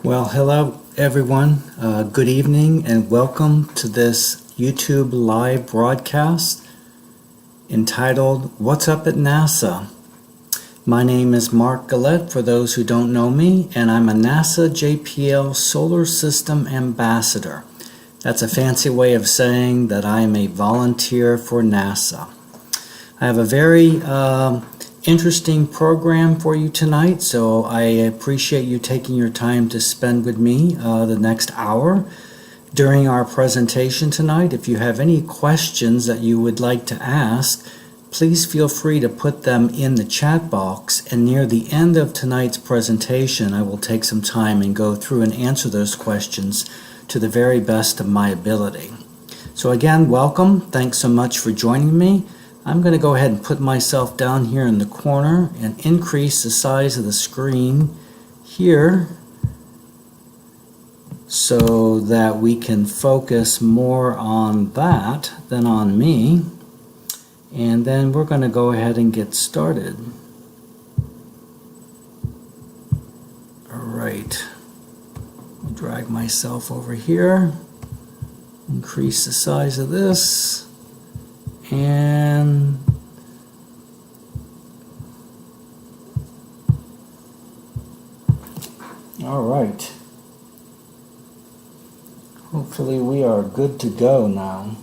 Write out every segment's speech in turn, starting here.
Well, hello everyone. Good evening and welcome to this YouTube live broadcast entitled What's Up at NASA? My name is Mark Gillette for those who don't know me, and I'm a NASA JPL Solar System Ambassador. That's a fancy way of saying that I am a volunteer for NASA. I have a very interesting program for you tonight, so I appreciate you taking your time to spend with me the next hour during our presentation tonight. If you have any questions that you would like to ask, please feel free to put them in the chat box, and near the end of tonight's presentation I will take some time and go through and answer those questions to the very best of my ability. So again, welcome. Thanks so much for joining me. I'm going to go ahead and put myself down here in the corner and increase the size of the screen here so that we can focus more on that than on me. And then we're going to go ahead and get started. Alright, drag myself over here, increase the size of this. And all right, hopefully we are good to go now.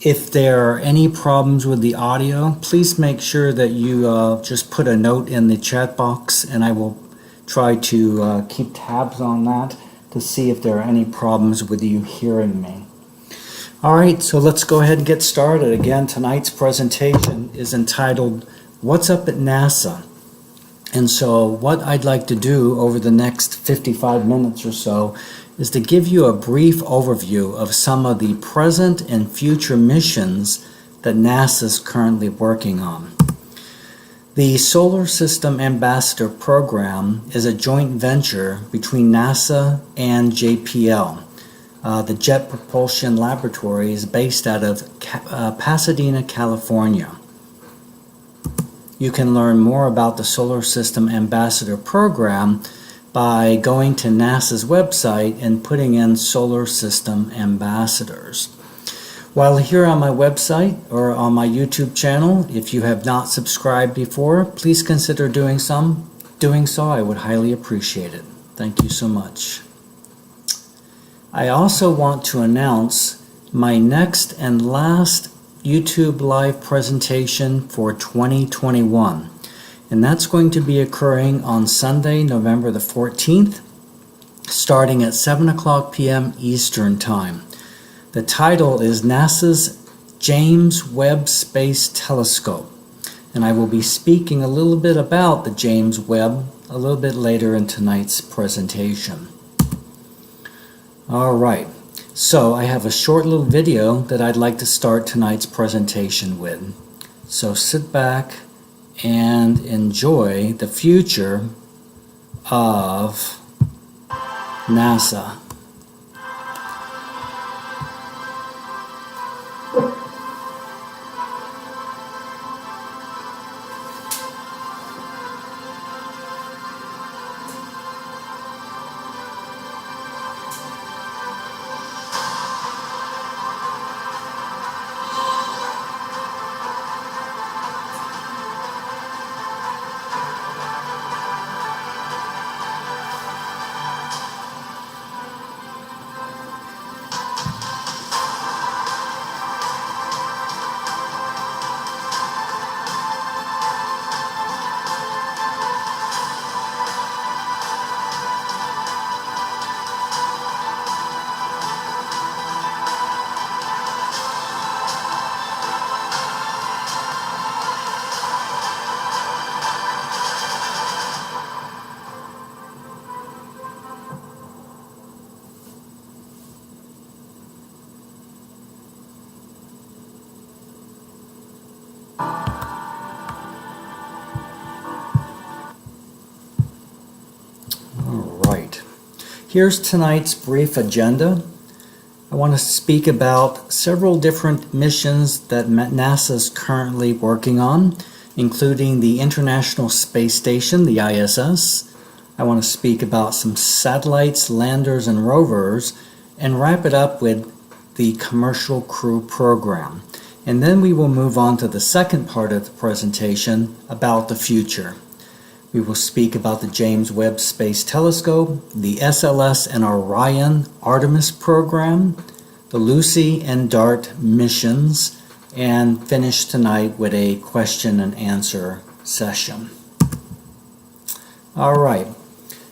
If there are any problems with the audio, please make sure that you just put a note in the chat box, and I will try to keep tabs on that to see if there are any problems with you hearing me. Alright, so let's go ahead and get started. Again, tonight's presentation is entitled, What's Up at NASA? And so what I'd like to do over the next 55 minutes or so is to give you a brief overview of some of the present and future missions that NASA is currently working on. The Solar System Ambassador Program is a joint venture between NASA and JPL. The Jet Propulsion Laboratory is based out of Pasadena, California. You can learn more about the Solar System Ambassador Program by going to NASA's website and putting in Solar System Ambassadors. While here on my website or on my YouTube channel, if you have not subscribed before, please consider doing so. I would highly appreciate it. Thank you so much. I also want to announce my next and last YouTube live presentation for 2021, and that's going to be occurring on Sunday, November the 14th, starting at 7:00 p.m. Eastern Time. The title is NASA's James Webb Space Telescope, and I will be speaking a little bit about the James Webb a little bit later in tonight's presentation. Alright, so I have a short little video that I'd like to start tonight's presentation with. So sit back and enjoy the future of NASA. Here's tonight's brief agenda. I want to speak about several different missions that NASA is currently working on, including the International Space Station, the ISS. I want to speak about some satellites, landers, and rovers, and wrap it up with the Commercial Crew Program. And then we will move on to the second part of the presentation about the future. We will speak about the James Webb Space Telescope, the SLS and Orion Artemis program, the Lucy and DART missions, and finish tonight with a question and answer session. All right,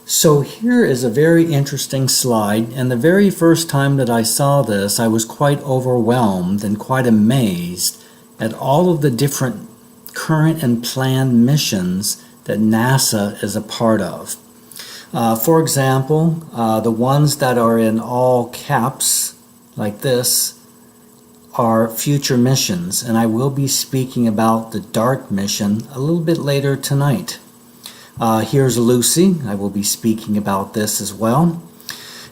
so here is a very interesting slide, and the very first time that I saw this, I was quite overwhelmed and quite amazed at all of the different current and planned missions that NASA is a part of. For example, the ones that are in all caps, like this, are future missions, and I will be speaking about the DART mission a little bit later tonight. Here's Lucy. I will be speaking about this as well.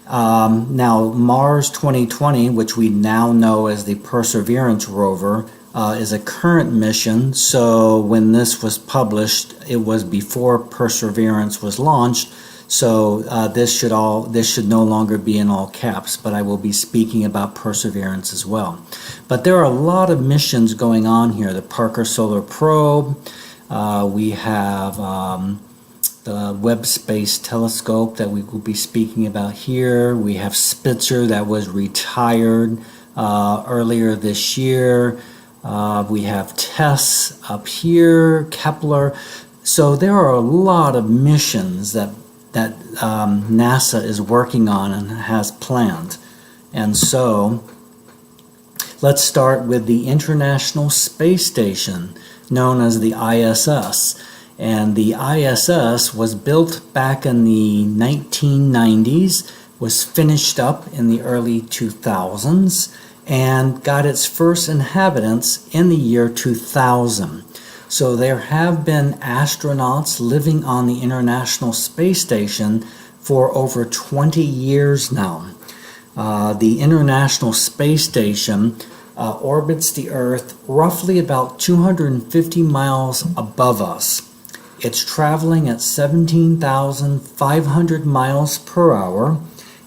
Now, Mars 2020, which we now know as the Perseverance rover, is a current mission, so when this was published, it was before Perseverance was launched, so this should no longer be in all caps, but I will be speaking about Perseverance as well. But there are a lot of missions going on here. The Parker Solar Probe, we have the Webb Space Telescope that we will be speaking about here. We have Spitzer that was retired earlier this year. We have TESS up here, Kepler. So there are a lot of missions that NASA is working on and has planned. And so let's start with the International Space Station, known as the ISS. And the ISS was built back in the 1990s, was finished up in the early 2000s, and got its first inhabitants in the year 2000. So there have been astronauts living on the International Space Station for over 20 years now. The International Space Station orbits the Earth roughly about 250 miles above us. It's traveling at 17,500 miles per hour,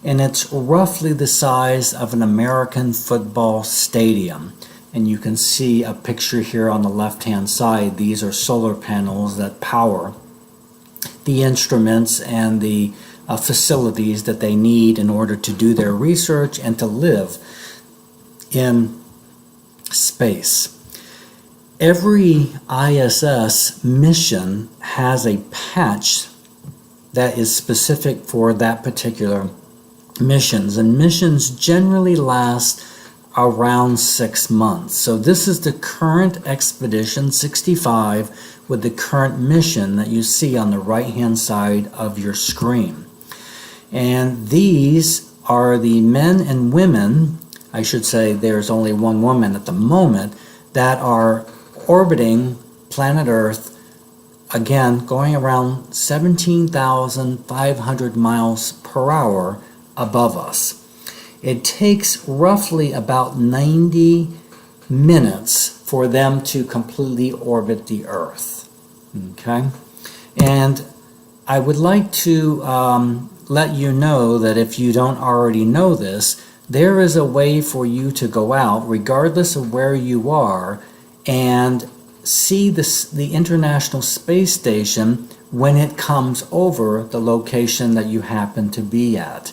and it's roughly the size of an American football stadium. And you can see a picture here on the left-hand side. These are solar panels that power the instruments and the facilities that they need in order to do their research and to live in space. Every ISS mission has a patch that is specific for that particular missions, and missions generally last around 6 months. So this is the current Expedition 65 with the current mission that you see on the right hand side of your screen. And these are the men and women, I should say there's only one woman at the moment, that are orbiting planet Earth, again going around 17,500 miles per hour above us. It takes roughly about 90 minutes for them to completely orbit the Earth. Okay? And I would like to let you know that if you don't already know this, there is a way for you to go out, regardless of where you are, and see the International Space Station when it comes over the location that you happen to be at.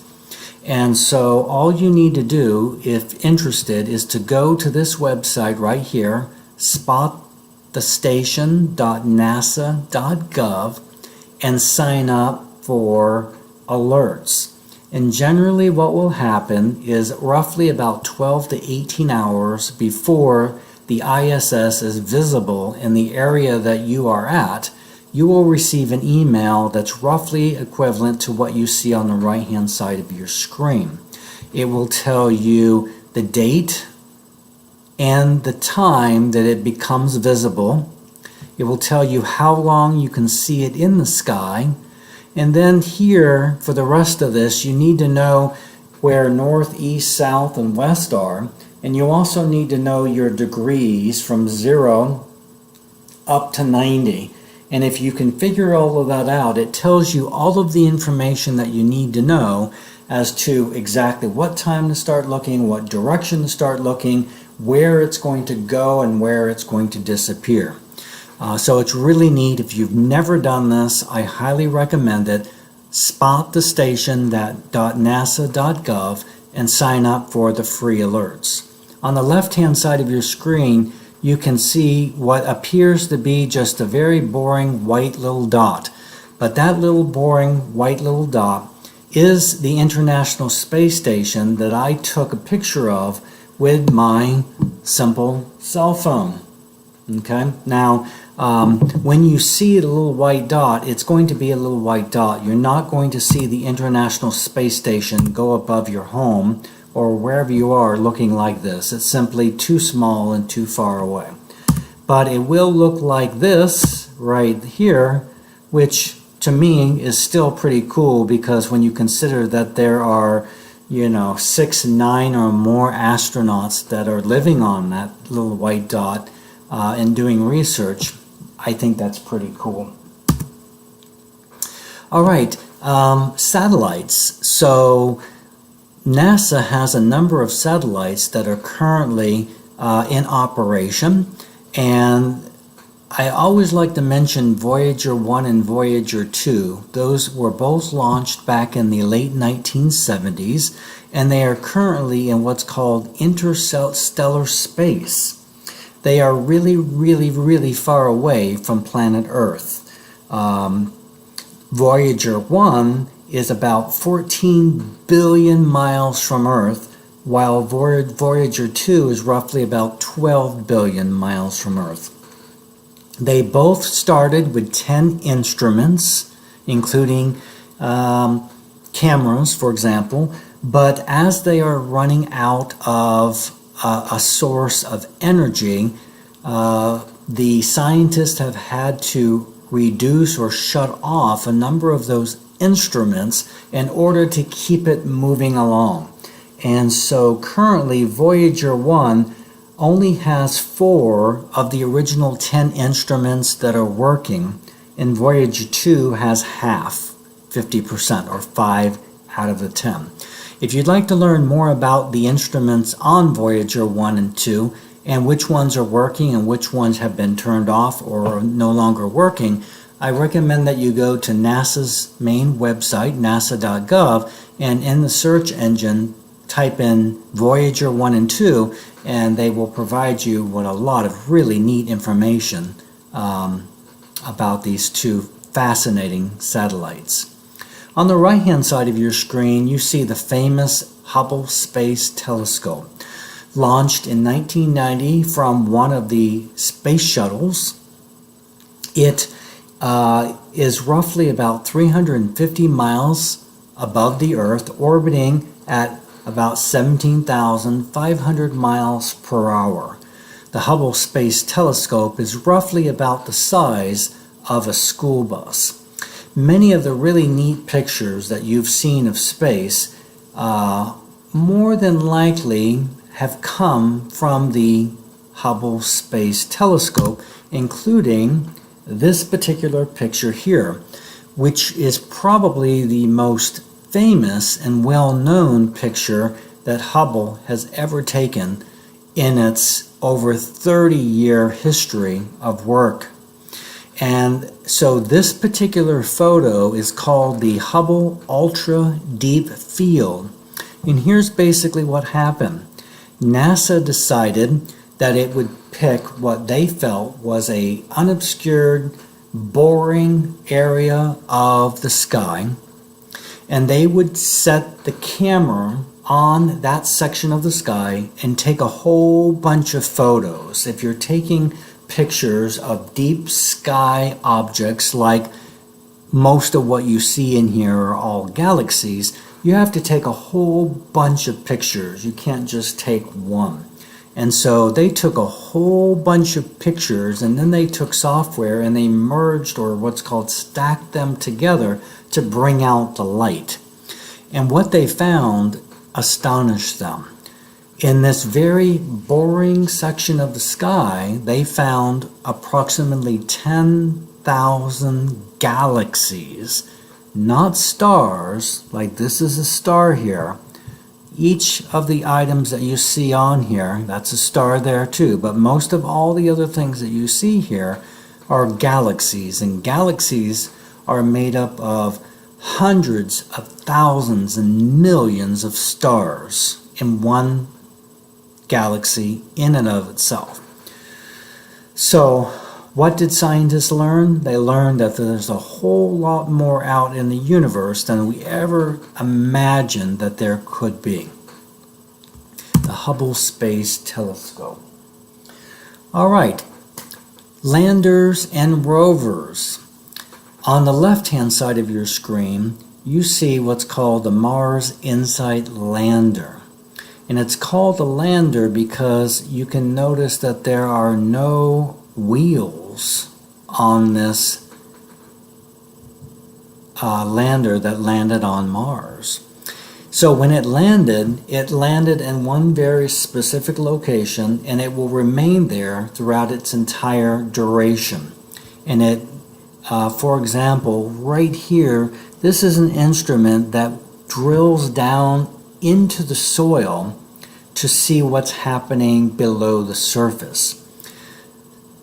And so all you need to do, if interested, is to go to this website right here, spotthestation.nasa.gov, and sign up for alerts. And generally what will happen is roughly about 12 to 18 hours before the ISS is visible in the area that you are at, you will receive an email that's roughly equivalent to what you see on the right hand side of your screen. It will tell you the date and the time that it becomes visible. It will tell you how long you can see it in the sky. And then here, for the rest of this, you need to know where north, east, south, and west are. And you also need to know your degrees from 0 up to 90. And if you can figure all of that out, it tells you all of the information that you need to know as to exactly what time to start looking, what direction to start looking, where it's going to go, and where it's going to disappear. So it's really neat. If you've never done this, I highly recommend it. Spot the station.nasa.gov and sign up for the free alerts. On the left-hand side of your screen, you can see what appears to be just a very boring white little dot. But that little boring white little dot is the International Space Station that I took a picture of with my simple cell phone. Okay, now when you see the little white dot, it's going to be a little white dot. You're not going to see the International Space Station go above your home or wherever you are looking like this. It's simply too small and too far away. But it will look like this right here, which to me is still pretty cool, because when you consider that there are 6, 9 or more astronauts that are living on that little white dot and doing research, I think that's pretty cool. All right, satellites. So NASA has a number of satellites that are currently in operation, and I always like to mention Voyager 1 and Voyager 2. Those were both launched back in the late 1970s, and they are currently in what's called interstellar space. They are really, really, really far away from planet Earth. Voyager 1 is about 14 billion miles from Earth, while Voyager 2 is roughly about 12 billion miles from Earth. They both started with 10 instruments, including cameras, for example, but as they are running out of a source of energy, the scientists have had to reduce or shut off a number of those instruments in order to keep it moving along. And so currently Voyager 1 only has 4 of the original 10 instruments that are working, and Voyager 2 has half, 50%, or 5 out of the 10. If you'd like to learn more about the instruments on Voyager 1 and 2 and which ones are working and which ones have been turned off or are no longer working, I recommend that you go to NASA's main website, nasa.gov, and in the search engine type in Voyager 1 and 2, and they will provide you with a lot of really neat information about these two fascinating satellites. On the right-hand side of your screen, you see the famous Hubble Space Telescope, launched in 1990 from one of the space shuttles. It is roughly about 350 miles above the Earth, orbiting at about 17,500 miles per hour. The Hubble Space Telescope is roughly about the size of a school bus. Many of the really neat pictures that you've seen of space more than likely have come from the Hubble Space Telescope, including this particular picture here, which is probably the most famous and well-known picture that Hubble has ever taken in its over 30-year history of work. And so this particular photo is called the Hubble Ultra Deep Field. And here's basically what happened. NASA decided that it would pick what they felt was a unobscured, boring area of the sky, and they would set the camera on that section of the sky and take a whole bunch of photos. If you're taking pictures of deep sky objects, like most of what you see in here are all galaxies, you have to take a whole bunch of pictures. You can't just take one. And so they took a whole bunch of pictures, and then they took software and they merged, or what's called stacked them together to bring out the light. And what they found astonished them. In this very boring section of the sky, they found approximately 10,000 galaxies, not stars, like this is a star here. Each of the items that you see on here, that's a star there too, but most of all the other things that you see here are galaxies, and galaxies are made up of hundreds of thousands and millions of stars in one galaxy in and of itself. So what did scientists learn? They learned that there's a whole lot more out in the universe than we ever imagined that there could be. The Hubble Space Telescope. All right, landers and rovers. On the left-hand side of your screen, you see what's called the Mars InSight Lander. And it's called a lander because you can notice that there are no wheels on this lander that landed on Mars. So when it landed in one very specific location, and it will remain there throughout its entire duration. And it, for example, right here, this is an instrument that drills down into the soil to see what's happening below the surface.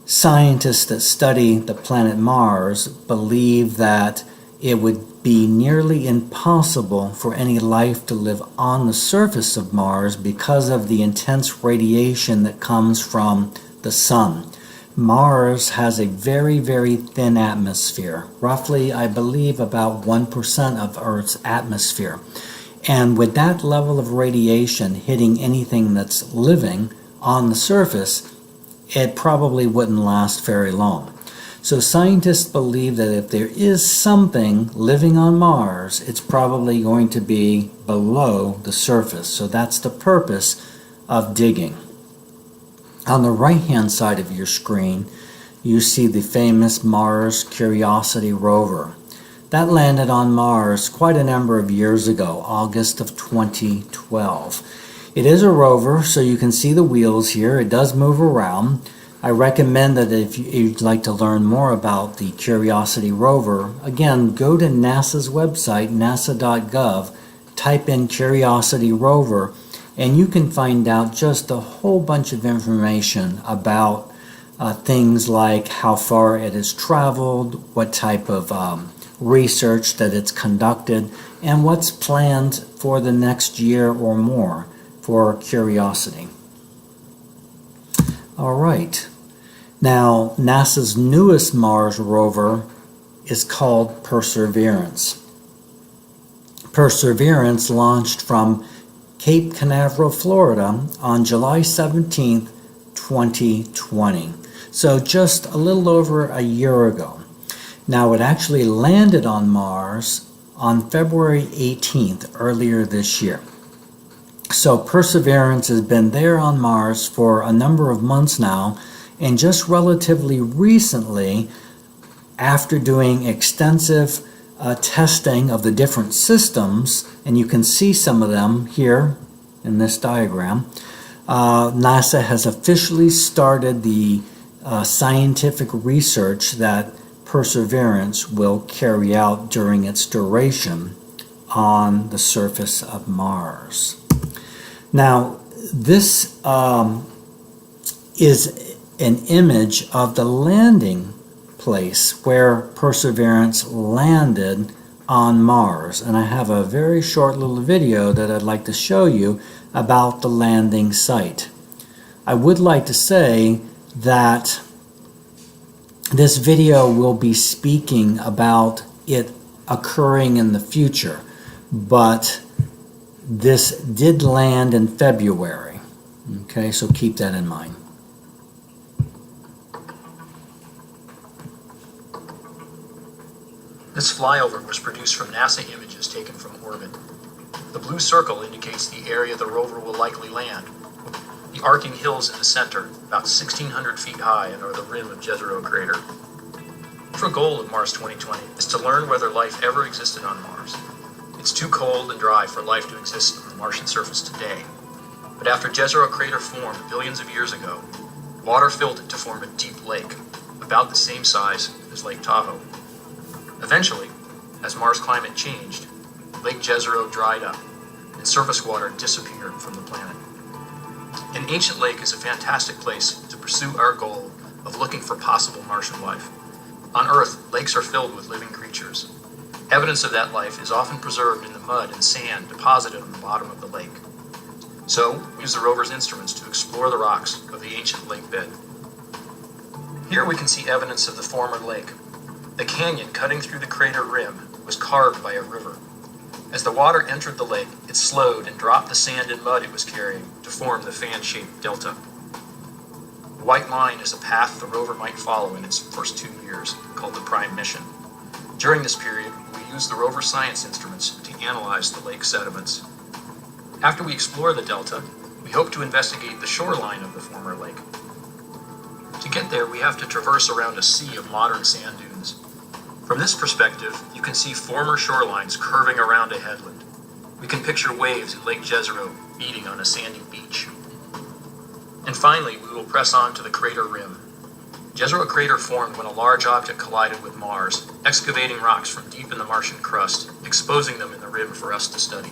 Scientists that study the planet Mars believe that it would be nearly impossible for any life to live on the surface of Mars because of the intense radiation that comes from the sun. Mars has a very, very thin atmosphere, roughly, I believe, about 1% of Earth's atmosphere. And with that level of radiation hitting anything that's living on the surface, it probably wouldn't last very long. So scientists believe that if there is something living on Mars, it's probably going to be below the surface. So that's the purpose of digging. On the right-hand side of your screen, you see the famous Mars Curiosity rover. That landed on Mars quite a number of years ago, August of 2012. It is a rover, so you can see the wheels here. It does move around. I recommend that if you'd like to learn more about the Curiosity rover, again, go to NASA's website, nasa.gov, type in Curiosity rover, and you can find out just a whole bunch of information about things like how far it has traveled, what type of research that it's conducted, and what's planned for the next year or more for Curiosity. All right. Now, NASA's newest Mars rover is called Perseverance. Perseverance launched from Cape Canaveral, Florida on July 17th, 2020. So just a little over a year ago. Now, it actually landed on Mars on February 18th, earlier this year. So Perseverance has been there on Mars for a number of months now, and just relatively recently, after doing extensive testing of the different systems, and you can see some of them here in this diagram, NASA has officially started the scientific research that Perseverance will carry out during its duration on the surface of Mars. Now, this is an image of the landing place where Perseverance landed on Mars, and I have a very short little video that I'd like to show you about the landing site. I would like to say that this video will be speaking about it occurring in the future, but this did land in February. Okay, so keep that in mind. This flyover was produced from NASA images taken from orbit. The blue circle indicates the area the rover will likely land. The arcing hills in the center, about 1,600 feet high, and are the rim of Jezero Crater. The central goal of Mars 2020 is to learn whether life ever existed on Mars. It's too cold and dry for life to exist on the Martian surface today. But after Jezero Crater formed billions of years ago, water filled it to form a deep lake, about the same size as Lake Tahoe. Eventually, as Mars' climate changed, Lake Jezero dried up, and surface water disappeared from the planet. An ancient lake is a fantastic place to pursue our goal of looking for possible Martian life. On Earth, lakes are filled with living creatures. Evidence of that life is often preserved in the mud and sand deposited on the bottom of the lake. So, we use the rover's instruments to explore the rocks of the ancient lake bed. Here we can see evidence of the former lake. The canyon cutting through the crater rim was carved by a river. As the water entered the lake, it slowed and dropped the sand and mud it was carrying to form the fan-shaped delta. The white line is a path the rover might follow in its first 2 years, called the prime mission. During this period, we use the rover science instruments to analyze the lake sediments. After we explore the delta, we hope to investigate the shoreline of the former lake. To get there, we have to traverse around a sea of modern sand dunes. From this perspective, you can see former shorelines curving around a headland. We can picture waves in Lake Jezero beating on a sandy beach. And finally, we will press on to the crater rim. Jezero Crater formed when a large object collided with Mars, excavating rocks from deep in the Martian crust, exposing them in the rim for us to study.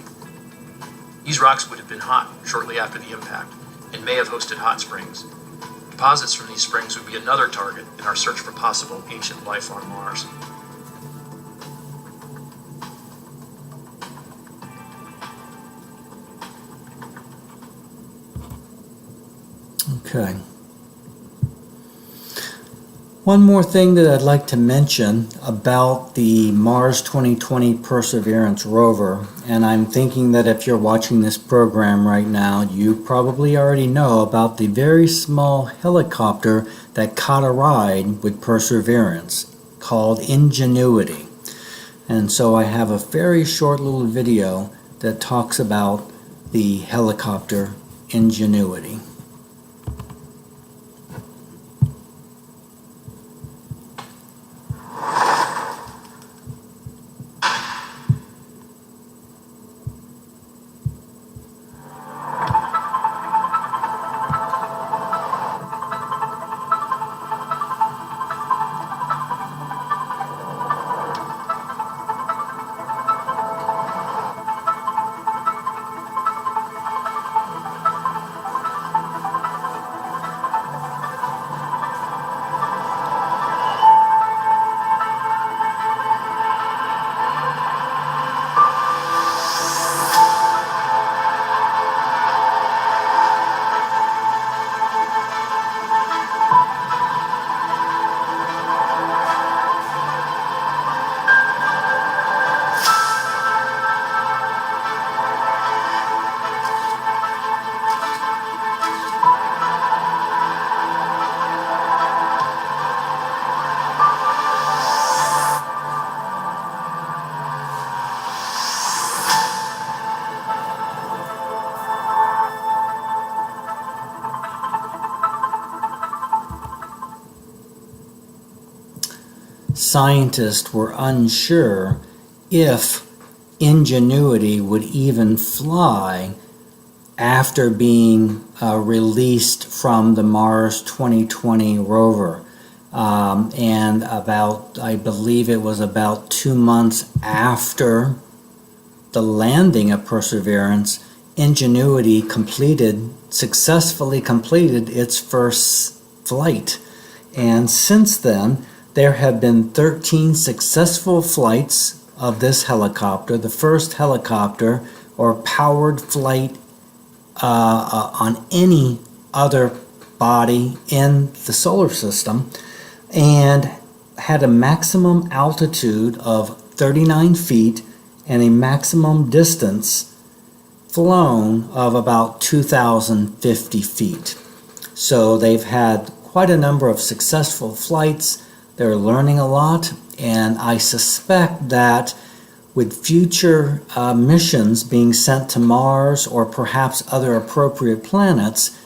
These rocks would have been hot shortly after the impact, and may have hosted hot springs. Deposits from these springs would be another target in our search for possible ancient life on Mars. Okay. One more thing that I'd like to mention about the Mars 2020 Perseverance rover, and I'm thinking that if you're watching this program right now, you probably already know about the very small helicopter that caught a ride with Perseverance called Ingenuity. And so I have a very short little video that talks about the helicopter Ingenuity. Scientists were unsure if Ingenuity would even fly after being released from the Mars 2020 rover. And I believe it was about 2 months after the landing of Perseverance, Ingenuity successfully completed its first flight. And since then, there have been 13 successful flights of this helicopter, the first helicopter or powered flight on any other body in the solar system, and had a maximum altitude of 39 feet and a maximum distance flown of about 2,050 feet. So they've had quite a number of successful flights. They're learning a lot, and I suspect that with future missions being sent to Mars or perhaps other appropriate planets,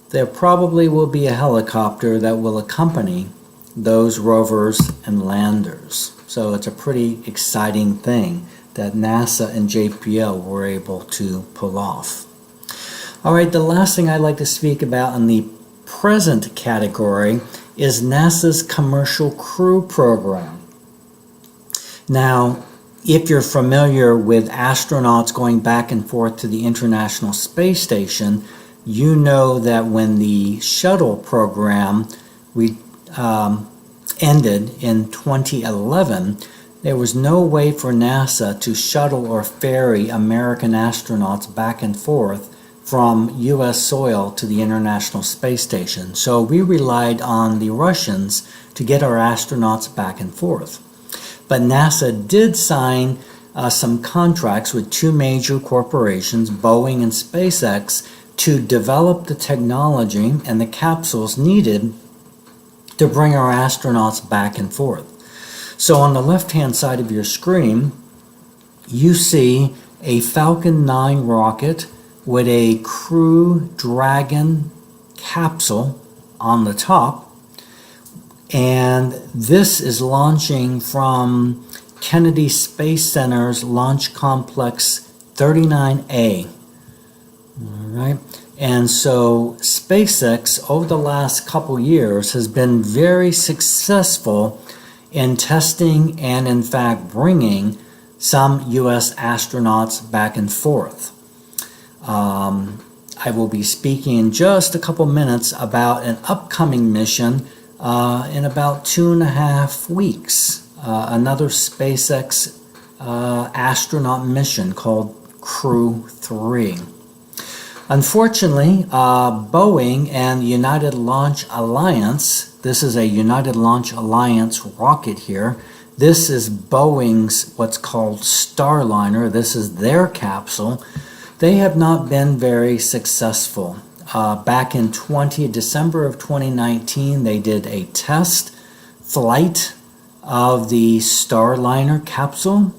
there probably will be a helicopter that will accompany those rovers and landers. So it's a pretty exciting thing that NASA and JPL were able to pull off. All right, the last thing I'd like to speak about in the present category is NASA's Commercial Crew Program. Now, if you're familiar with astronauts going back and forth to the International Space Station, you know that when the shuttle program ended in 2011, there was no way for NASA to shuttle or ferry American astronauts back and forth from U.S. soil to the International Space Station. So we relied on the Russians to get our astronauts back and forth. But NASA did sign some contracts with two major corporations, Boeing and SpaceX, to develop the technology and the capsules needed to bring our astronauts back and forth. So on the left-hand side of your screen, you see a Falcon 9 rocket with a Crew Dragon capsule on the top. And this is launching from Kennedy Space Center's Launch Complex 39A. All right. And so SpaceX, over the last couple years, has been very successful in testing and, in fact, bringing some U.S. astronauts back and forth. I will be speaking in just a couple minutes about an upcoming mission in about 2.5 weeks. Another SpaceX astronaut mission called Crew 3. Unfortunately, Boeing and United Launch Alliance, this is a United Launch Alliance rocket here. This is Boeing's what's called Starliner. This is their capsule. They have not been very successful. Back in December of 2019, they did a test flight of the Starliner capsule.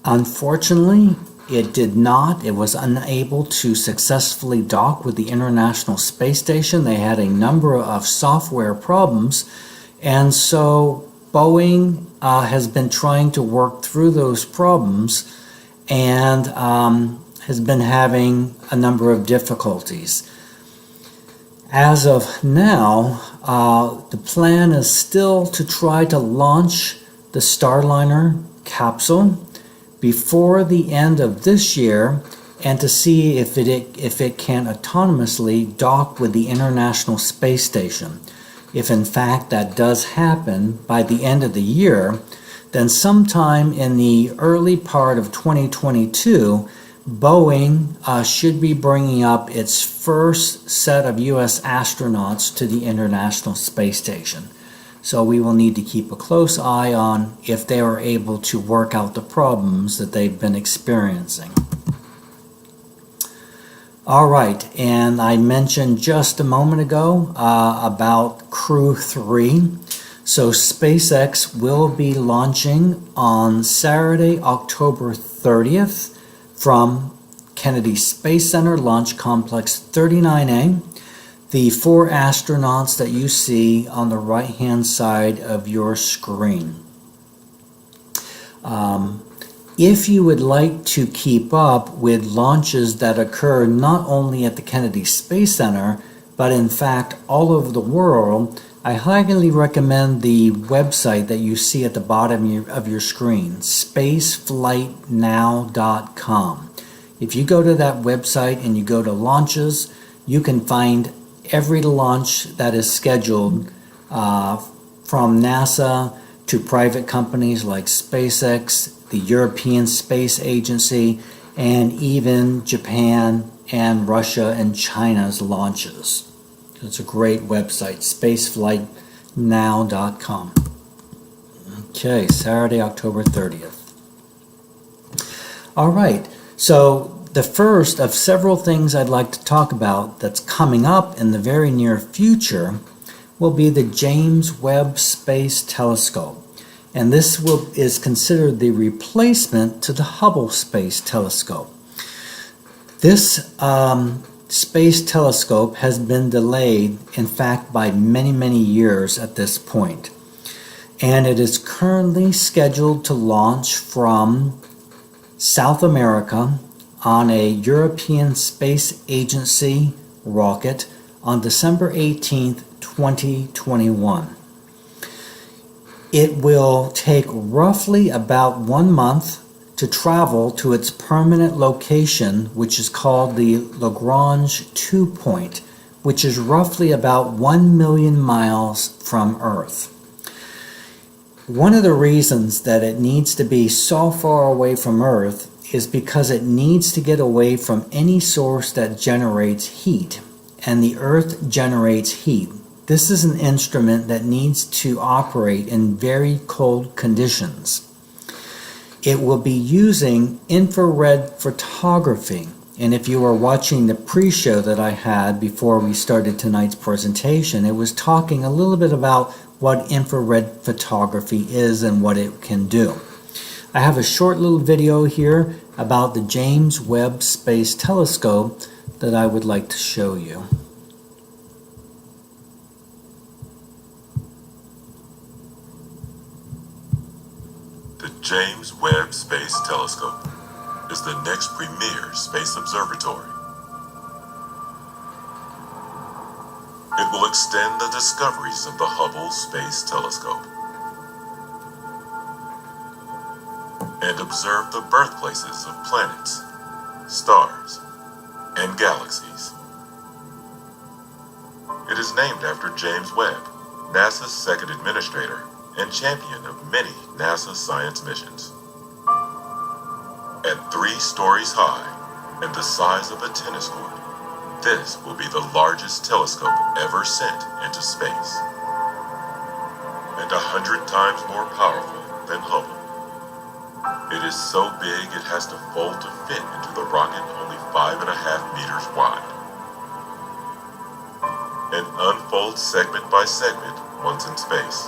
Unfortunately, it did not. It was unable to successfully dock with the International Space Station. They had a number of software problems, and so Boeing has been trying to work through those problems and has been having a number of difficulties. As of now, the plan is still to try to launch the Starliner capsule before the end of this year and to see if it can autonomously dock with the International Space Station. If in fact that does happen by the end of the year, then sometime in the early part of 2022, Boeing should be bringing up its first set of U.S. astronauts to the International Space Station. So we will need to keep a close eye on if they are able to work out the problems that they've been experiencing. All right, and I mentioned just a moment ago about Crew 3. So SpaceX will be launching on Saturday, October 30th from Kennedy Space Center, Launch Complex 39A. The 4 astronauts that you see on the right-hand side of your screen. If you would like to keep up with launches that occur not only at the Kennedy Space Center, but in fact all over the world, I highly recommend the website that you see at the bottom of your screen, spaceflightnow.com. If you go to that website and you go to launches, you can find every launch that is scheduled from NASA to private companies like SpaceX, the European Space Agency, and even Japan and Russia and China's launches. It's a great website, spaceflightnow.com. Okay, Saturday, October 30th. All right, so the first of several things I'd like to talk about that's coming up in the very near future will be the James Webb Space Telescope. And this is considered the replacement to the Hubble Space Telescope. This space telescope has been delayed, in fact, by many, many years at this point. And it is currently scheduled to launch from South America on a European Space Agency rocket on December 18th, 2021. It will take roughly about 1 month to travel to its permanent location, which is called the Lagrange 2 point, which is roughly about 1 million miles from Earth. One of the reasons that it needs to be so far away from Earth is because it needs to get away from any source that generates heat, and the Earth generates heat. This is an instrument that needs to operate in very cold conditions. It will be using infrared photography. And if you were watching the pre-show that I had before we started tonight's presentation, it was talking a little bit about what infrared photography is and what it can do. I have a short little video here about the James Webb Space Telescope that I would like to show you. The James Webb Space Telescope is the next premier space observatory. It will extend the discoveries of the Hubble Space Telescope and observe the birthplaces of planets, stars, and galaxies. It is named after James Webb, NASA's second administrator and champion of many NASA science missions. At 3 stories high and the size of a tennis court, this will be the largest telescope ever sent into space, and 100 times more powerful than Hubble. It is so big it has to fold to fit into the rocket only 5.5 meters wide, and unfold segment by segment once in space.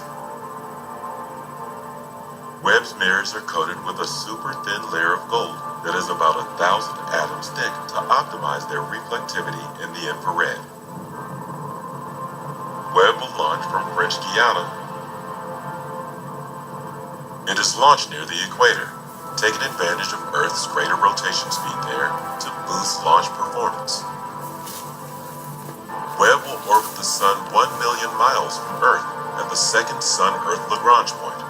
Webb's mirrors are coated with a super thin layer of gold that is about 1,000 atoms thick to optimize their reflectivity in the infrared. Webb will launch from French Guiana. It is launched near the equator, taking advantage of Earth's greater rotation speed there to boost launch performance. Webb will orbit the Sun 1 million miles from Earth at the second Sun-Earth Lagrange point.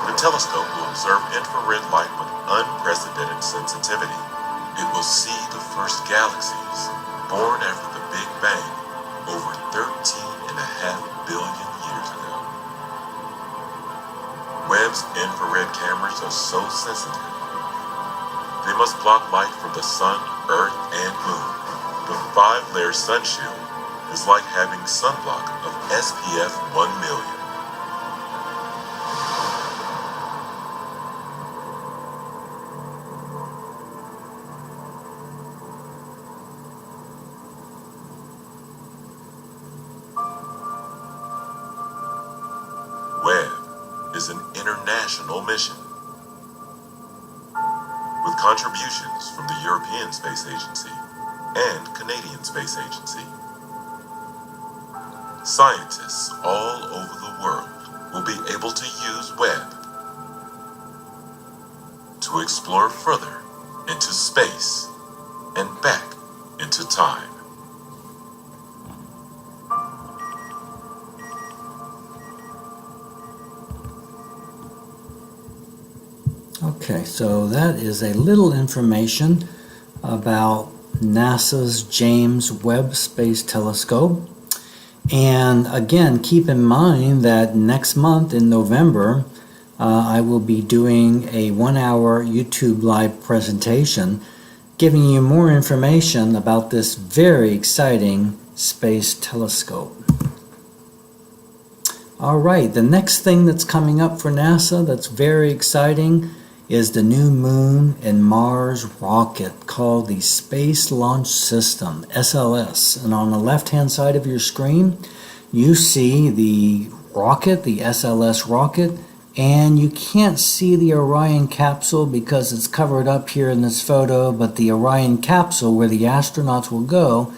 The telescope will observe infrared light with unprecedented sensitivity. It will see the first galaxies born after the Big Bang over 13.5 billion years ago. Webb's infrared cameras are so sensitive, they must block light from the Sun, Earth, and Moon. The 5-layer sun shield is like having sunblock of SPF 1 million. Webb is an international mission with contributions from the European Space Agency and Canadian Space Agency. Scientists all over the world will be able to use Webb to explore further into space and back into time. Okay, so that is a little information about NASA's James Webb Space Telescope. And again, keep in mind that next month in November, I will be doing a 1-hour YouTube live presentation giving you more information about this very exciting space telescope. All right, the next thing that's coming up for NASA that's very exciting is the new Moon and Mars rocket called the Space Launch System, SLS. And on the left-hand side of your screen, you see the rocket, the SLS rocket, and you can't see the Orion capsule because it's covered up here in this photo, but the Orion capsule, where the astronauts will go,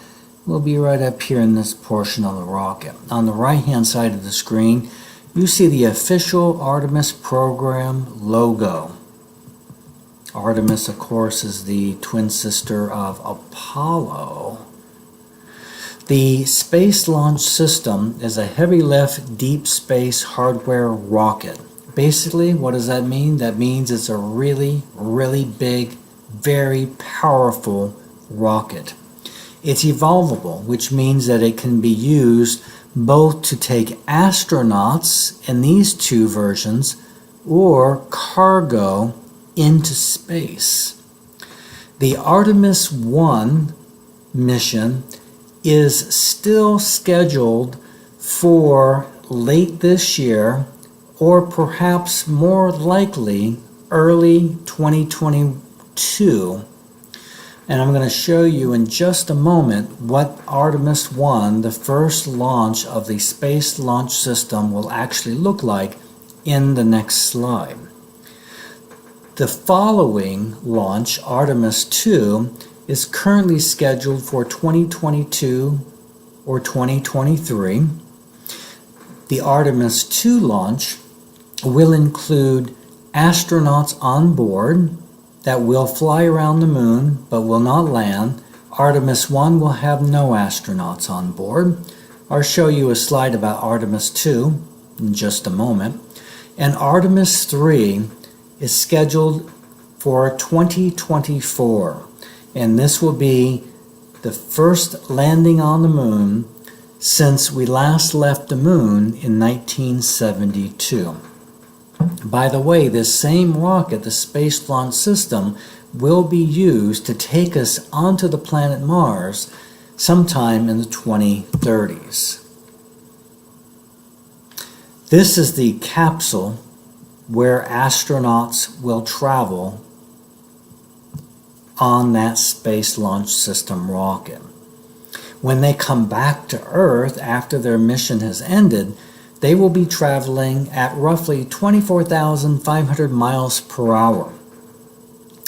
will be right up here in this portion of the rocket. On the right-hand side of the screen, you see the official Artemis program logo. Artemis, of course, is the twin sister of Apollo. The Space Launch System is a heavy-lift, deep space hardware rocket. Basically, what does that mean? That means it's a really, really big, very powerful rocket. It's evolvable, which means that it can be used both to take astronauts in these two versions or cargo into space. The Artemis 1 mission is still scheduled for late this year, or perhaps more likely early 2022. And I'm going to show you in just a moment what Artemis 1, the first launch of the Space Launch System, will actually look like in the next slide. The following launch, Artemis 2, is currently scheduled for 2022 or 2023. The Artemis 2 launch will include astronauts on board that will fly around the moon but will not land. Artemis 1 will have no astronauts on board. I'll show you a slide about Artemis 2 in just a moment. And Artemis 3 is scheduled for 2024. And this will be the first landing on the moon since we last left the moon in 1972. By the way, this same rocket, the Space Launch System, will be used to take us onto the planet Mars sometime in the 2030s. This is the capsule where astronauts will travel on that Space Launch System rocket. When they come back to Earth after their mission has ended, they will be traveling at roughly 24,500 miles per hour.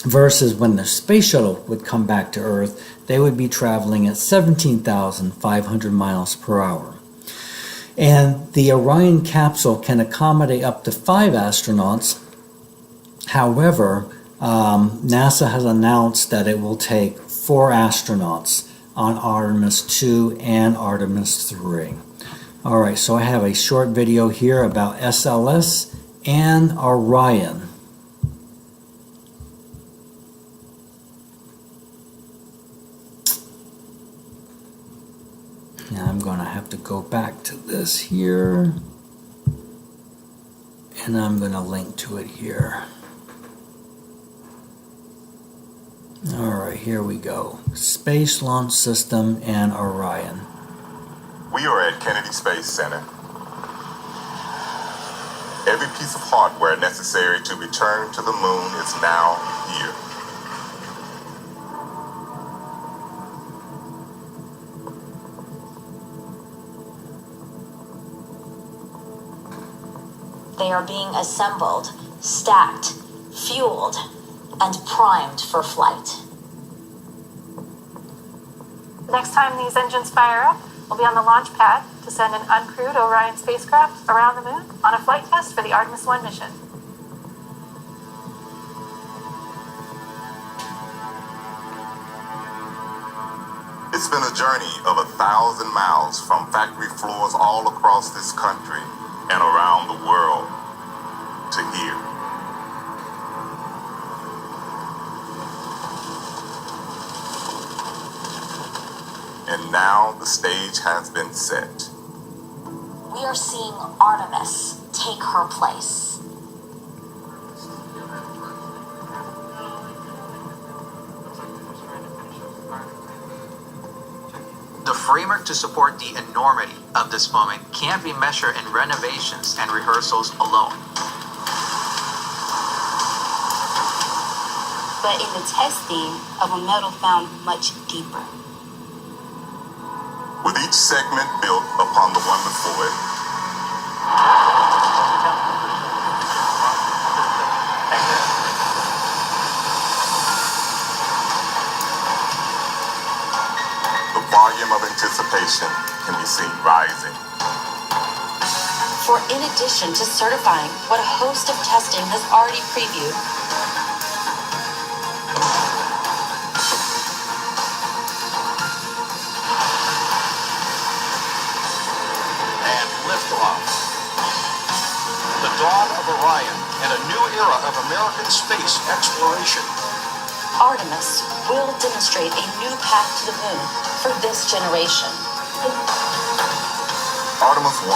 Versus when the space shuttle would come back to Earth, they would be traveling at 17,500 miles per hour. And the Orion capsule can accommodate up to 5 astronauts. However, NASA has announced that it will take 4 astronauts on Artemis 2 and Artemis 3. Alright, so I have a short video here about SLS and Orion. Now I'm going to have to go back to this here, and I'm going to link to it here. Alright, here we go. Space Launch System and Orion. We are at Kennedy Space Center. Every piece of hardware necessary to return to the moon is now here. They are being assembled, stacked, fueled, and primed for flight. Next time these engines fire up, we'll be on the launch pad to send an uncrewed Orion spacecraft around the moon on a flight test for the Artemis 1 mission. It's been a journey of 1,000 miles from factory floors all across this country and around the world to here. And now the stage has been set. We are seeing Artemis take her place. The framework to support the enormity of this moment can't be measured in renovations and rehearsals alone. But in the testing of a metal found much deeper. With each segment built upon the one before it, the volume of anticipation can be seen rising. For in addition to certifying what a host of testing has already previewed, Orion and a new era of American space exploration. Artemis will demonstrate a new path to the moon for this generation. Artemis 1.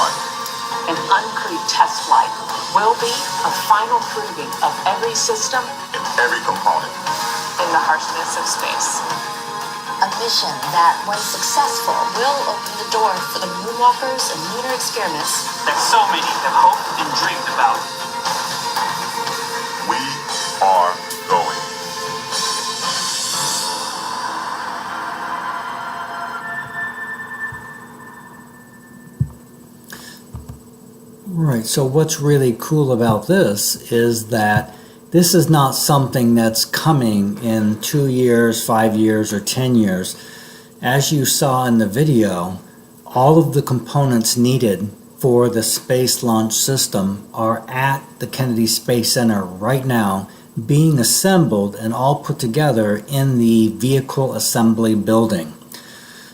An uncrewed test flight will be a final proving of every system In every component. in the harshness of space. A mission that, when successful, will open the door for the moonwalkers and lunar experiments That so many have hoped and dreamed about. We are going. Right, so what's really cool about this is that this is not something that's coming in 2 years, 5 years, or 10 years. As you saw in the video, all of the components needed for the Space Launch System are at the Kennedy Space Center right now, being assembled and all put together in the Vehicle Assembly Building.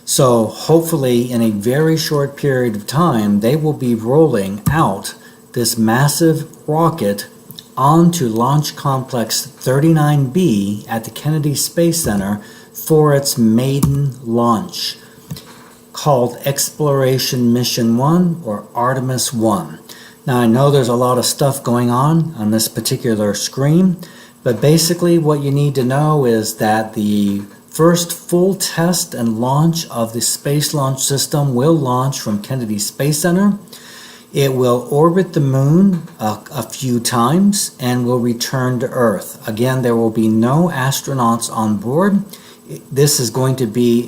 So hopefully in a very short period of time, they will be rolling out this massive rocket onto Launch Complex 39B at the Kennedy Space Center for its maiden launch, called Exploration Mission 1 or Artemis 1. Now I know there's a lot of stuff going on this particular screen, but basically what you need to know is that the first full test and launch of the Space Launch System will launch from Kennedy Space Center. It will orbit the moon a few times and will return to Earth. Again, there will be no astronauts on board. This is going to be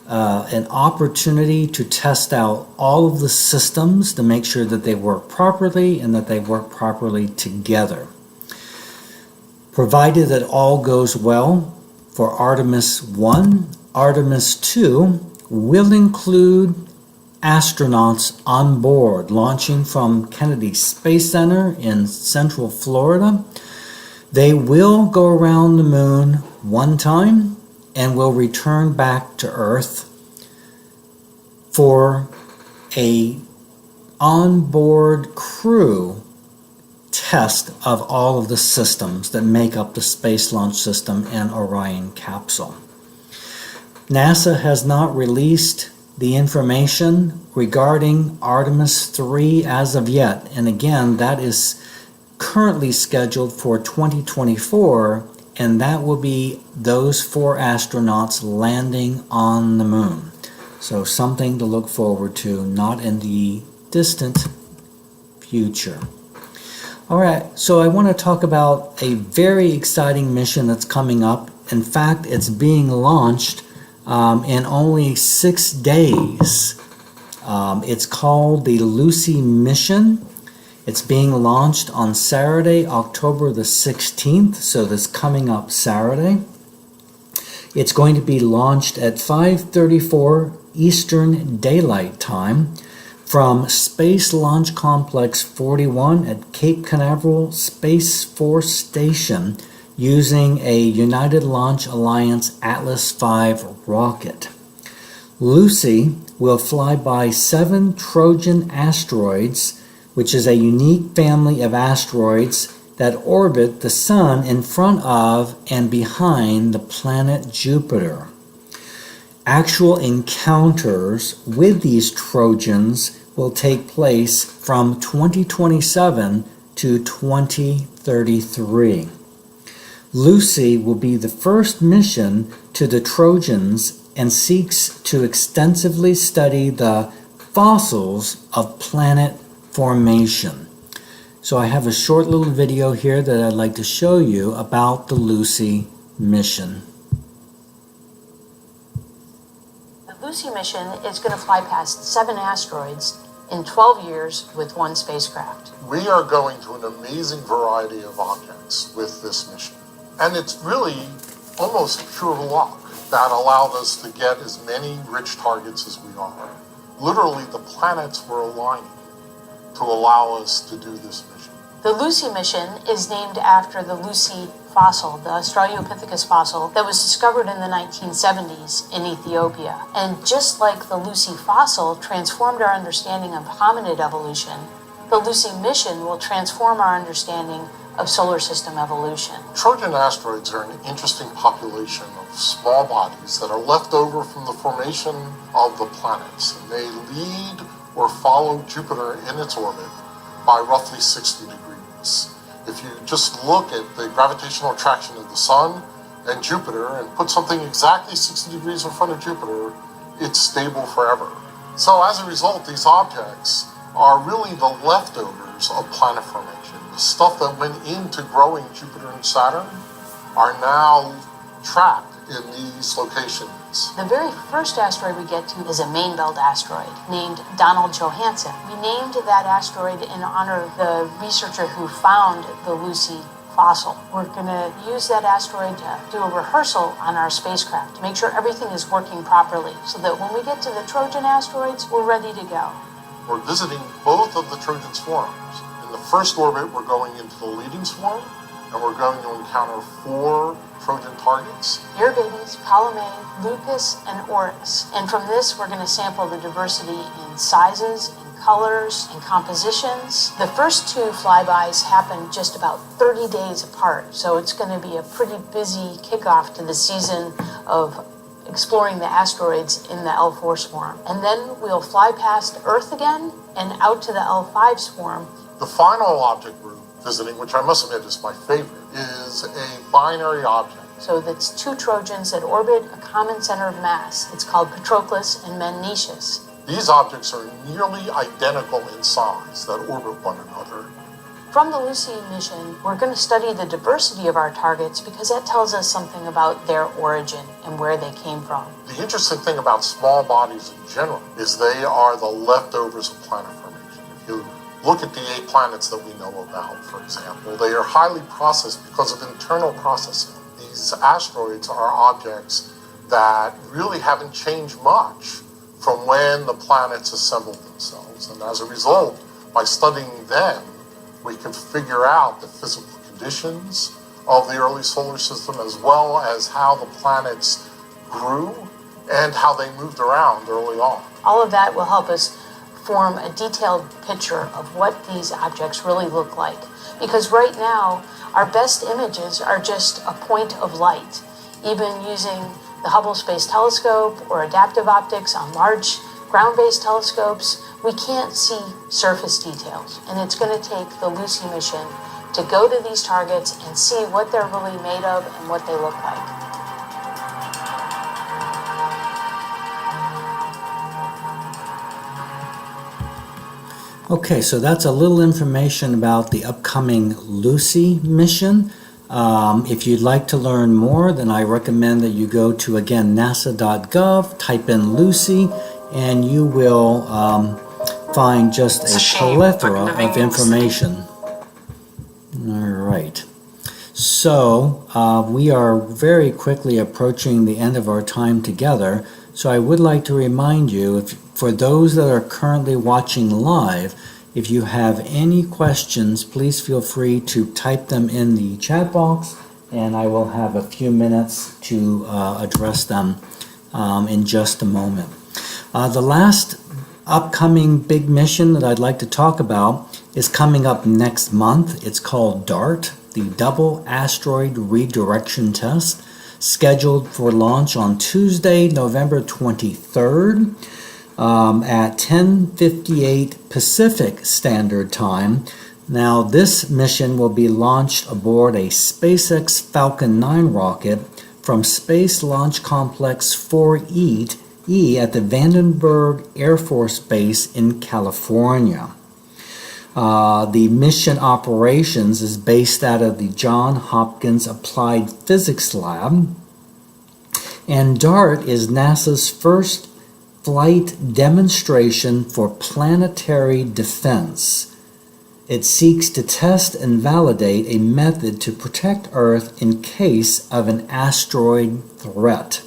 an opportunity to test out all of the systems to make sure that they work properly and that they work properly together. Provided that all goes well for Artemis 1, Artemis 2 will include astronauts on board launching from Kennedy Space Center in Central Florida. They will go around the moon one time and will return back to Earth for a onboard crew test of all of the systems that make up the Space Launch System and Orion capsule. NASA has not released the information regarding Artemis 3 as of yet, and again, that is currently scheduled for 2024, and that will be those 4 astronauts landing on the moon. So something to look forward to, not in the distant future. All right, so I want to talk about a very exciting mission that's coming up. In fact, it's being launched in only 6 days. It's called the Lucy mission. It's being launched on Saturday, October the 16th, so this coming up Saturday. It's going to be launched at 5:34 Eastern Daylight Time from Space Launch Complex 41 at Cape Canaveral Space Force Station using a United Launch Alliance Atlas V rocket. Lucy will fly by 7 Trojan asteroids, which is a unique family of asteroids that orbit the Sun in front of and behind the planet Jupiter. Actual encounters with these Trojans will take place from 2027 to 2033. Lucy will be the first mission to the Trojans and seeks to extensively study the fossils of planet formation. So I have a short little video here that I'd like to show you about the Lucy mission. The Lucy mission is going to fly past 7 asteroids in 12 years with 1 spacecraft. We are going to an amazing variety of objects with this mission. And it's really almost pure luck that allowed us to get as many rich targets as we are. Literally, the planets were aligning to allow us to do this mission. The Lucy mission is named after the Lucy fossil, the Australopithecus fossil that was discovered in the 1970s in Ethiopia. And just like the Lucy fossil transformed our understanding of hominid evolution, The Lucy mission will transform our understanding of solar system evolution. Trojan asteroids are an interesting population of small bodies that are left over from the formation of the planets. And they lead or follow Jupiter in its orbit by roughly 60 degrees. If you just look at the gravitational attraction of the Sun and Jupiter and put something exactly 60 degrees in front of Jupiter, it's stable forever. So as a result, these objects are really the leftovers of planet formation. The stuff that went into growing Jupiter and Saturn are now trapped in these locations. The very first asteroid we get to is a main belt asteroid named Donald Johanson. We named that asteroid in honor of the researcher who found the Lucy fossil. We're going to use that asteroid to do a rehearsal on our spacecraft to make sure everything is working properly so that when we get to the Trojan asteroids, we're ready to go. We're visiting both of the Trojan swarms. In the first orbit, we're going into the leading swarm, and we're going to encounter 4 Trojan targets. Your babies, Ptolemy, Lucas, and Oris. And from this, we're going to sample the diversity in sizes, in colors, in compositions. The first 2 flybys happen just about 30 days apart, so it's going to be a pretty busy kickoff to the season of exploring the asteroids in the L4 swarm. And then we'll fly past Earth again and out to the L5 swarm. The final object we're visiting, which I must admit is my favorite, is a binary object. So that's 2 Trojans that orbit a common center of mass. It's called Patroclus and Menecius. These objects are nearly identical in size that orbit one another. From the Lucy mission, we're going to study the diversity of our targets because that tells us something about their origin and where they came from. The interesting thing about small bodies in general is they are the leftovers of planet formation. If you look at the 8 planets that we know about, for example, they are highly processed because of internal processing. These asteroids are objects that really haven't changed much from when the planets assembled themselves. And as a result, by studying them, we can figure out the physical conditions of the early solar system as well as how the planets grew and how they moved around early on. All of that will help us form a detailed picture of what these objects really look like. Because right now, our best images are just a point of light. Even using the Hubble Space Telescope or adaptive optics on large ground-based telescopes, we can't see surface details. And it's going to take the Lucy mission to go to these targets and see what they're really made of and what they look like. Okay, so that's a little information about the upcoming Lucy mission. If you'd like to learn more, then I recommend that you go to, again, nasa.gov, type in Lucy, and you will find just a plethora of information. All right. So we are very quickly approaching the end of our time together. So I would like to remind you, for those that are currently watching live, if you have any questions, please feel free to type them in the chat box, and I will have a few minutes to address them in just a moment. The last upcoming big mission that I'd like to talk about is coming up next month. It's called DART, the Double Asteroid Redirection Test, scheduled for launch on Tuesday, November 23rd at 10:58 Pacific Standard Time. Now, this mission will be launched aboard a SpaceX Falcon 9 rocket from Space Launch Complex 4E at the Vandenberg Air Force Base in California. The mission operations is based out of the Johns Hopkins Applied Physics Lab, and DART is NASA's first flight demonstration for planetary defense. It seeks to test and validate a method to protect Earth in case of an asteroid threat.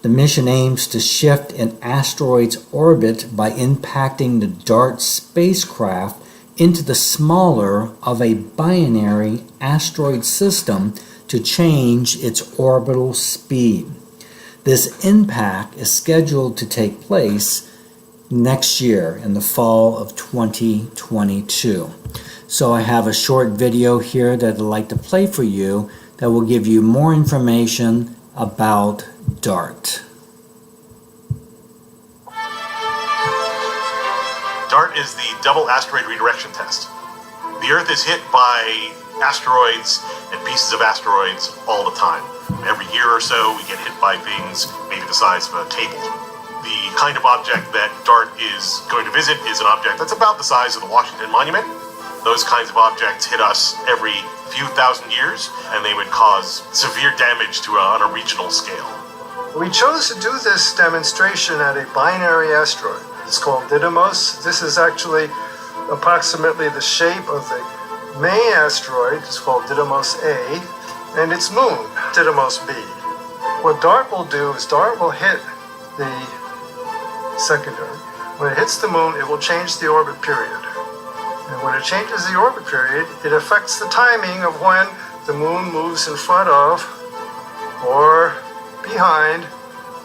The mission aims to shift an asteroid's orbit by impacting the DART spacecraft into the smaller of a binary asteroid system to change its orbital speed. This impact is scheduled to take place next year in the fall of 2022. So I have a short video here that I'd like to play for you that will give you more information about DART. DART is the Double Asteroid Redirection Test. The Earth is hit by asteroids and pieces of asteroids all the time. Every year or so we get hit by things maybe the size of a table. The kind of object that DART is going to visit is an object that's about the size of the Washington Monument. Those kinds of objects hit us every few thousand years, and they would cause severe damage on a regional scale. We chose to do this demonstration at a binary asteroid. It's called Didymos. This is actually approximately the shape of the main asteroid. It's called Didymos A, and its moon, Didymos B. What DART will do is DART will hit the secondary. When it hits the moon, it will change the orbit period. And when it changes the orbit period, it affects the timing of when the moon moves in front of or behind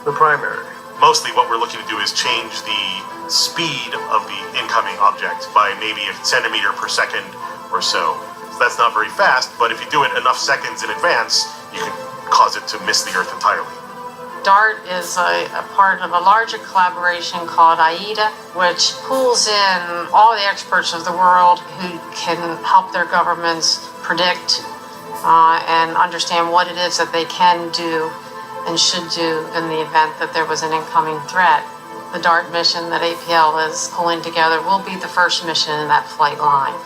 the primary. Mostly what we're looking to do is change the speed of the incoming object by maybe a centimeter per second or so. So that's not very fast, but if you do it enough seconds in advance, you can cause it to miss the Earth entirely. DART is a part of a larger collaboration called AIDA, which pulls in all the experts of the world who can help their governments predict and understand what it is that they can do and should do in the event that there was an incoming threat. The DART mission that APL is pulling together will be the first mission in that flight line.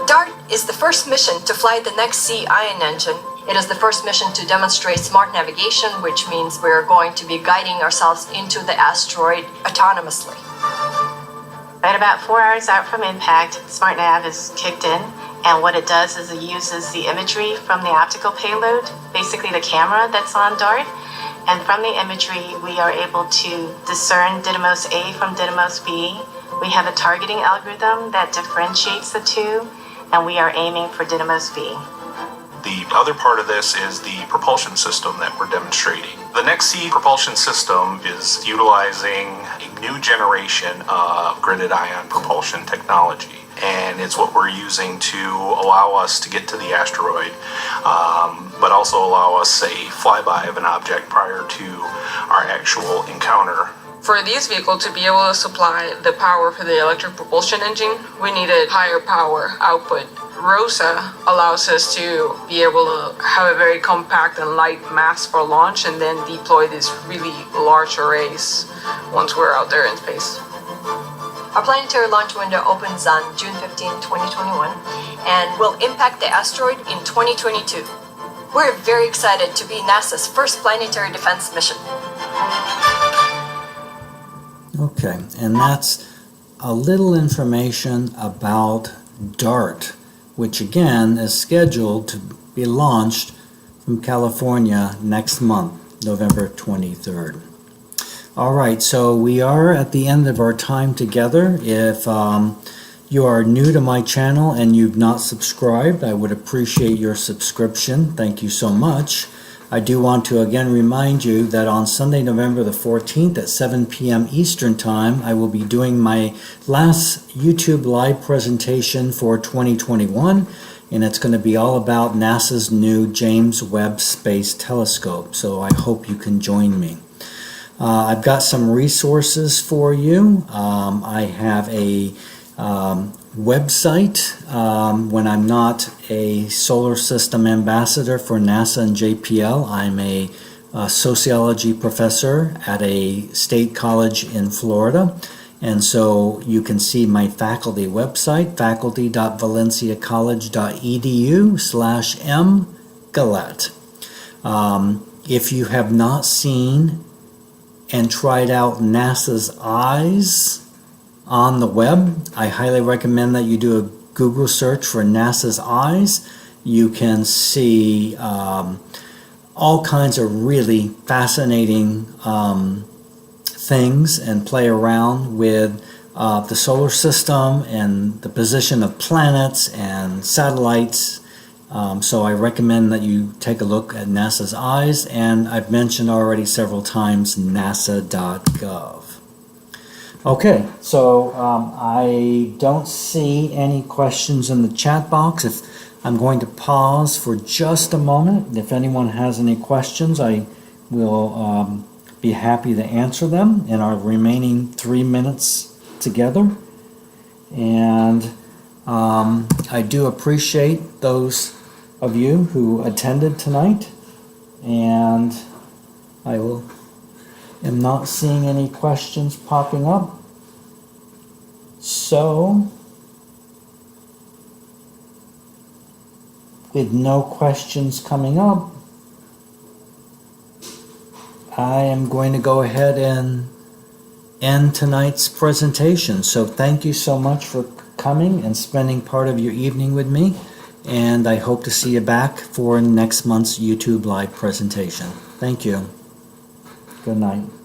DART is the first mission to fly the NEXT-C ion engine. It is the first mission to demonstrate smart navigation, which means we're going to be guiding ourselves into the asteroid autonomously. At about 4 hours out from impact, SmartNav is kicked in, and what it does is it uses the imagery from the optical payload, basically the camera that's on DART, and from the imagery we are able to discern Didymos A from Didymos B. We have a targeting algorithm that differentiates the two, and we are aiming for Didymos B. The other part of this is the propulsion system that we're demonstrating. The NEXT-C propulsion system is utilizing a new generation of gridded ion propulsion technology, and it's what we're using to allow us to get to the asteroid, but also allow us a flyby of an object prior to our actual encounter. For this vehicle to be able to supply the power for the electric propulsion engine, we needed higher power output. ROSA allows us to be able to have a very compact and light mass for launch and then deploy these really large arrays once we're out there in space. Our planetary launch window opens on June 15, 2021, and will impact the asteroid in 2022. We're very excited to be NASA's first planetary defense mission. Okay, and that's a little information about DART, which again is scheduled to be launched from California next month, November 23rd. All right, so we are at the end of our time together. If you are new to my channel and you've not subscribed, I would appreciate your subscription. Thank you so much. I do want to again remind you that on Sunday, November the 14th at 7 p.m. Eastern Time, I will be doing my last YouTube live presentation for 2021, and it's going to be all about NASA's new James Webb Space Telescope, so I hope you can join me. I've got some resources for you. I have a website when I'm not a solar system ambassador for NASA and JPL. I'm a sociology professor at a state college in Florida, and so you can see my faculty website, faculty.valenciacollege.edu/mgalet. If you have not seen and tried out NASA's Eyes on the web, I highly recommend that you do a Google search for NASA's Eyes. You can see all kinds of really fascinating things and play around with the solar system and the position of planets and satellites So I recommend that you take a look at NASA's eyes, and I've mentioned already several times nasa.gov. Okay, so I don't see any questions in the chat box. If I'm going to pause for just a moment. If anyone has any questions, I will be happy to answer them in our remaining 3 minutes together. And I do appreciate those of you who attended tonight, and I am not seeing any questions popping up. So, with no questions coming up, I am going to go ahead and end tonight's presentation. So thank you so much for coming and spending part of your evening with me, and I hope to see you back for next month's YouTube Live presentation. Thank you. Good night.